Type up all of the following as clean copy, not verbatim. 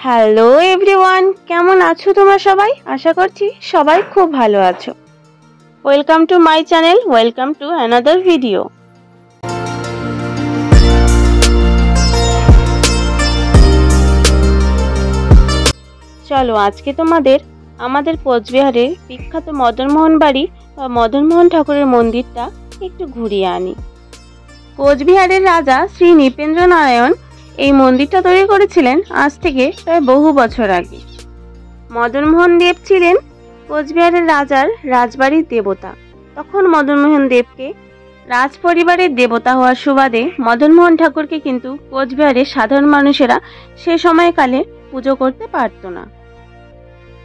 Hello everyone, কেমন আছো তোমরা সবাই? আশা করছি সবাই খুব ভালো আছো। Welcome to my channel, welcome to another video. চলো আজকে তোমাদের আমাদের কোচবিহারের বিখ্যাত মদনমোহন বাড়ি বা মদনমোহন ঠাকুরের মন্দিরটা একটু ঘুরিয়ে আনি। কোচবিহারের রাজা শ্রী নৃপেন্দ্র নারায়ণ এই মন্দিরটা তৈরি করেছিলেন আজ থেকে প্রায় বহু বছর আগে। মদনমোহন দেব ছিলেন কোচবিহারের রাজার রাজবাড়ির দেবতা। তখন মদনমোহন দেবকে রাজ পরিবারের দেবতা হওয়ার সুবাদে মদনমোহন ঠাকুরকে কিন্তু কোচবিহারের সাধারণ মানুষেরা সে সময়কালে পুজো করতে পারত না।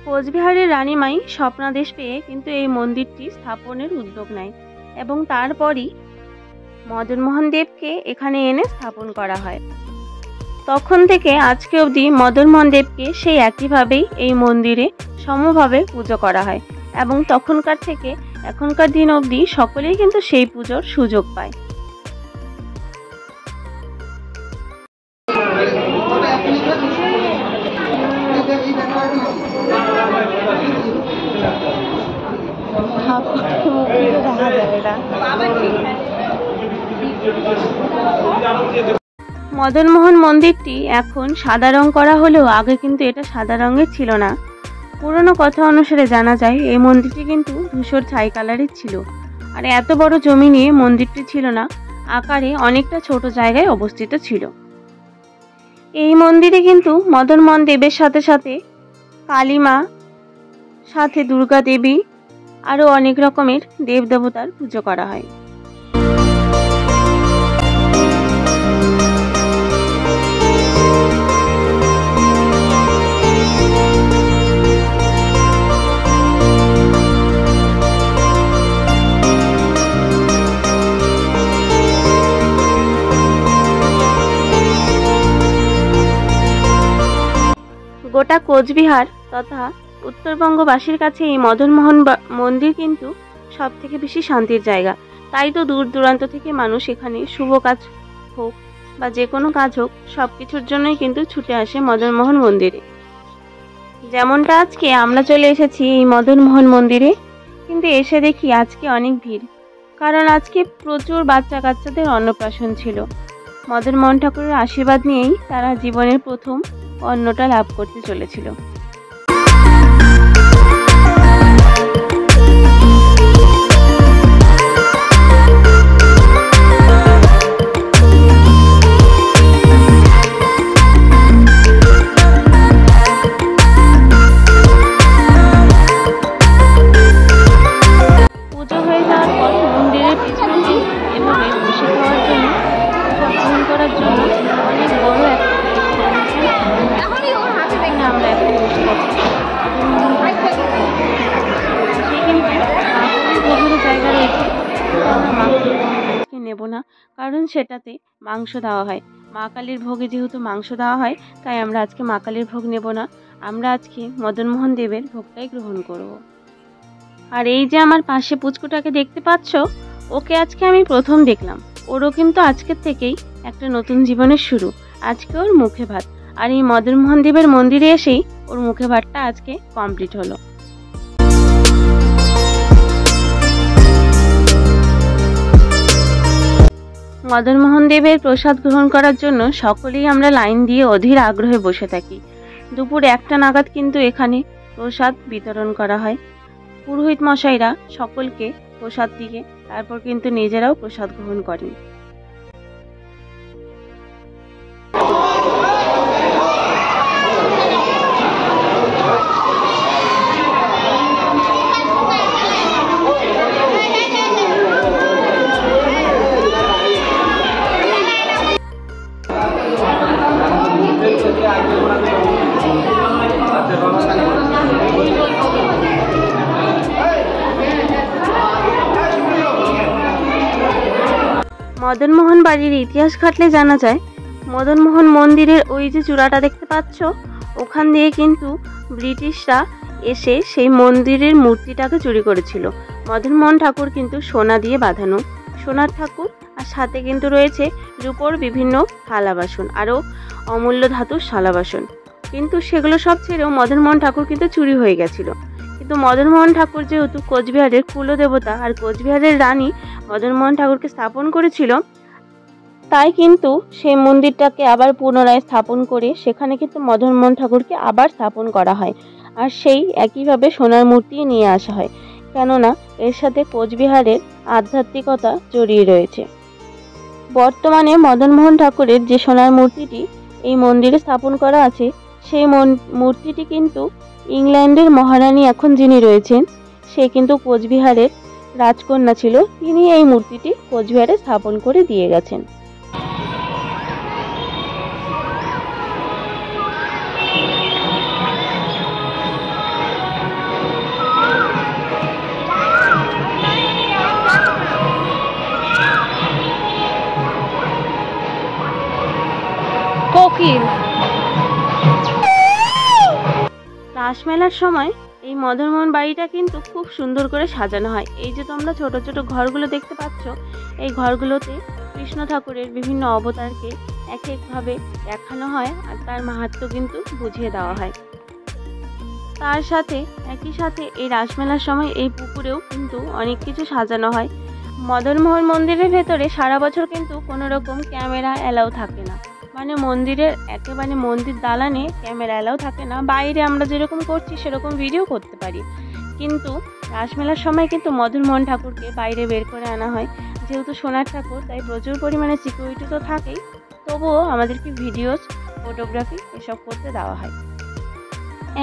কোচবিহারের রানীমাই স্বপ্নাদেশ পেয়ে কিন্তু এই মন্দিরটি স্থাপনের উদ্যোগ নেয় এবং তারপরই মদনমোহন দেবকে এখানে এনে স্থাপন করা হয়। তখন থেকে আজকে অবধি মদনমোহন দেবকে সেই একইভাবেই এই মন্দিরে সমভাবে পুজো করা হয় এবং তখনকার থেকে এখনকার দিন অবধি সকলেই কিন্তু সেই পুজোর সুযোগ পায়। মদনমোহন মন্দিরটি এখন সাদা রং করা হলেও আগে কিন্তু এটা সাদা রঙের ছিল না। পুরনো কথা অনুসারে জানা যায় এই মন্দিরটি কিন্তু ধূসর ছাই কালারের ছিল। আর এত বড় জমি নিয়ে মন্দিরটি ছিল না, আকারে অনেকটা ছোট জায়গায় অবস্থিত ছিল। এই মন্দিরে কিন্তু মদনমোহন দেবের সাথে সাথে কালীমা, সাথে দুর্গা দেবী, আরও অনেক রকমের দেবদেবতার পুজো করা হয়। গোটা কোচবিহার তথা উত্তরবঙ্গবাসীর কাছে এই মদনমোহন মন্দির কিন্তু সব থেকে বেশি শান্তির জায়গা। তাই তো দূর দূরান্ত থেকে মানুষ এখানে শুভ কাজ হোক বা যে কোনো কাজ হোক সব কিছুর জন্যই কিন্তু ছুটে আসে মদনমোহন মন্দিরে। যেমনটা আজকে আমরা চলে এসেছি এই মদনমোহন মন্দিরে, কিন্তু এসে দেখি আজকে অনেক ভিড়, কারণ আজকে প্রচুর বাচ্চা কাচ্চাদের অন্নপ্রাশন ছিল। মদনমোহন ঠাকুরের আশীর্বাদ নিয়েই তারা জীবনের প্রথম অন্নটা লাভ করতে চলেছিল। পুজো হয়ে যাওয়ার পর মন্দিরের পিছনে এভাবে বসে খাওয়ার জন্য গ্রহণ করার জন্য অনেক বড় একটা আমরা এখন বসে গভীর জায়গা রয়েছে, আমরা মাংস নেব না, কারণ সেটাতে মাংস দেওয়া হয়। মা কালীর ভোগে যেহেতু মাংস দেওয়া হয়, তাই আমরা আজকে মা কালীর ভোগ নেব না। আমরা আজকে মদনমোহন দেবের ভোগটাই গ্রহণ করব। আর এই যে আমার পাশে পুচকুটাকে দেখতে পাচ্ছ, ওকে আজকে আমি প্রথম দেখলাম। ওরও কিন্তু আজকের থেকেই একটা নতুন জীবনের শুরু। আজকে ওর মুখে ভাত, আর এই মদনমোহন দেবের মন্দিরে এসেই ওর মুখে ভাতটা আজকে কমপ্লিট হলো। মদনমোহন দেবের প্রসাদ গ্রহণ করার জন্য সকলেই আমরা লাইন দিয়ে অধীর আগ্রহে বসে থাকি। দুপুর 1টা নাগাদ কিন্তু এখানে প্রসাদ বিতরণ করা হয়। পুরোহিত মশাইরা সকলকে প্রসাদ দিয়ে তারপর কিন্তু নিজেরাও প্রসাদ গ্রহণ করেন। মদনমোহন বাড়ির ইতিহাস ঘাটলে জানা যায়, মদনমোহন মন্দিরের ওই যে চূড়াটা দেখতে পাচ্ছ, ওখান দিয়ে কিন্তু ব্রিটিশরা এসে সেই মন্দিরের মূর্তিটাকে চুরি করেছিল। মদনমোহন ঠাকুর কিন্তু সোনা দিয়ে বাঁধানো, সোনার ঠাকুর, আর সাথে কিন্তু রয়েছে রূপোর বিভিন্ন থালা বাসন, আরও অমূল্য ধাতুর থালা বাসন। কিন্তু সেগুলো সব ছেড়েও মদনমোহন ঠাকুর কিন্তু চুরি হয়ে গেছিল। কিন্তু মদনমোহন ঠাকুর যেহেতু কোচবিহারের কুলদেবতা আর কোচবিহারের রানী মদনমোহন ঠাকুরকে স্থাপন করেছিল, তাই কিন্তু সেই মন্দিরটাকে আবার পুনরায় স্থাপন করে সেখানে কিন্তু মদনমোহন ঠাকুরকে আবার স্থাপন করা হয়। আর সেই একইভাবে সোনার মূর্তি নিয়ে আসা হয়, কেননা এর সাথে কোচবিহারের আধ্যাত্মিকতা জড়িয়ে রয়েছে। বর্তমানে মদনমোহন ঠাকুরের যে সোনার মূর্তিটি এই মন্দিরে স্থাপন করা আছে, সেই মূর্তিটি কিন্তু ইংল্যান্ডের মহারানী এখন যিনি রয়েছেন, সে কিন্তু কোচবিহারের রাজকন্যা ছিল। তিনি এই মূর্তিটি কোচবিহারে স্থাপন করে দিয়ে গেছেন। কোকিল রাসমেলার সময় এই মদনমোহন বাড়িটা কিন্তু খুব সুন্দর করে সাজানো হয়। এই যে তোমরা ছোট ছোট ঘরগুলো দেখতে পাচ্ছ, এই ঘরগুলোতে কৃষ্ণ ঠাকুরের বিভিন্ন অবতারকে এক একভাবে দেখানো হয় আর তার মাহাত্ম্য কিন্তু বুঝিয়ে দেওয়া হয়। তার সাথে একই সাথে এই রাসমেলার সময় এই পুকুরেও কিন্তু অনেক কিছু সাজানো হয়। মদনমোহন মন্দিরের ভেতরে সারা বছর কিন্তু কোনো রকম ক্যামেরা অ্যালাউ থাকে না, মানে মন্দিরের একেবারে মন্দির দালানে ক্যামেরা অ্যালাউ থাকে না। বাইরে আমরা যেরকম করছি সেরকম ভিডিও করতে পারি, কিন্তু রাসমেলার সময় কিন্তু মদনমোহন ঠাকুরকে বাইরে বের করে আনা হয়। যেহেতু সোনার ঠাকুর, তাই প্রচুর পরিমাণে সিকিউরিটি তো থাকেই, তবুও আমাদেরকে ভিডিওস, ফটোগ্রাফি এসব করতে দেওয়া হয়।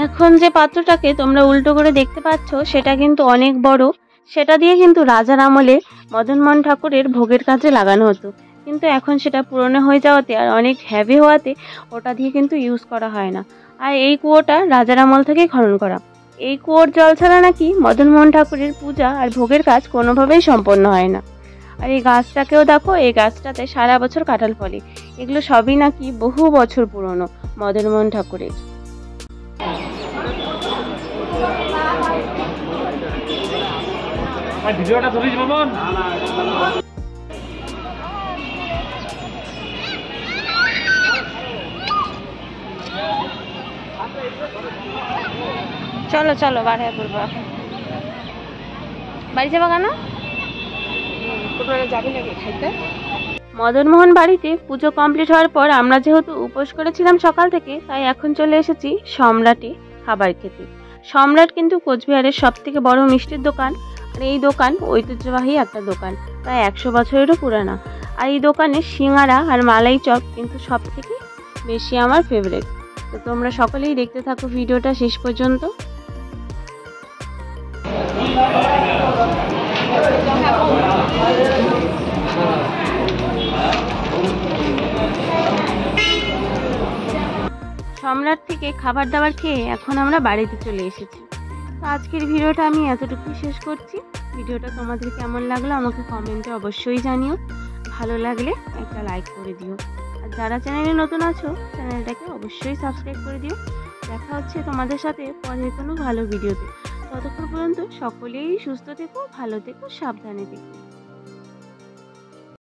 এখন যে পাত্রটাকে তোমরা উল্টো করে দেখতে পাচ্ছ সেটা কিন্তু অনেক বড়। সেটা দিয়ে কিন্তু রাজার আমলে মদনমোহন ঠাকুরের ভোগের কাজে লাগানো হতো, কিন্তু এখন সেটা পুরনো হয়ে যাওয়াতে আর অনেক হেভি হওয়াতে ওটা দিয়ে কিন্তু ইউজ করা হয় না। আর এই কুয়োটা রাজার আমল থেকেই খনন করা। এই কুয়োর জল ছাড়া নাকি মদনমোহন ঠাকুরের পূজা আর ভোগের কাজ কোনোভাবেই সম্পন্ন হয় না। আর এই গাছটাকেও দেখো, এই গাছটাতে সারা বছর কাঁঠাল ফলে। এগুলো সবই নাকি বহু বছর পুরনো মদনমোহন ঠাকুরের। ভিডিওটা ধরিস মামন। চলো চলো বাড়ি করবো এখন। বাড়ি যাবো কেন? যাবি নাকি খাইতে? মদনমোহন বাড়িতে পুজো কমপ্লিট হওয়ার পর আমরা যেহেতু উপোস করেছিলাম সকাল থেকে, তাই এখন চলে এসেছি সম্রাটে খাবার খেতে। সম্রাট কিন্তু কোচবিহারের সব থেকে বড় মিষ্টির দোকান। আর এই দোকান ঐতিহ্যবাহী একটা দোকান, প্রায় 100 বছরেরও পুরানা। আর এই দোকানের সিঙ্গারা আর মালাই চপ কিন্তু সব থেকে বেশি আমার ফেভারিট। তো তোমরা সকলেই দেখতে থাকো ভিডিওটা শেষ পর্যন্ত। সম্রাট থেকে খাবার দাবার খেয়ে এখন আমরা বাড়িতে চলে এসেছি। তো আজকের ভিডিওটা আমি এতটুকুই শেষ করছি। ভিডিওটা তোমাদের কেমন লাগলো আমাকে কমেন্টে অবশ্যই জানিও। ভালো লাগলে একটা লাইক করে দিও, আর যারা চ্যানেলে নতুন আছো চ্যানেলটাকে অবশ্যই সাবস্ক্রাইব করে দিও। দেখা হচ্ছে তোমাদের সাথে পরের কোনো ভালো ভিডিওতে। ততক্ষণ পর্যন্ত সকলেই সুস্থ থেকো, ভালো থেকো, সাবধানে থেকো।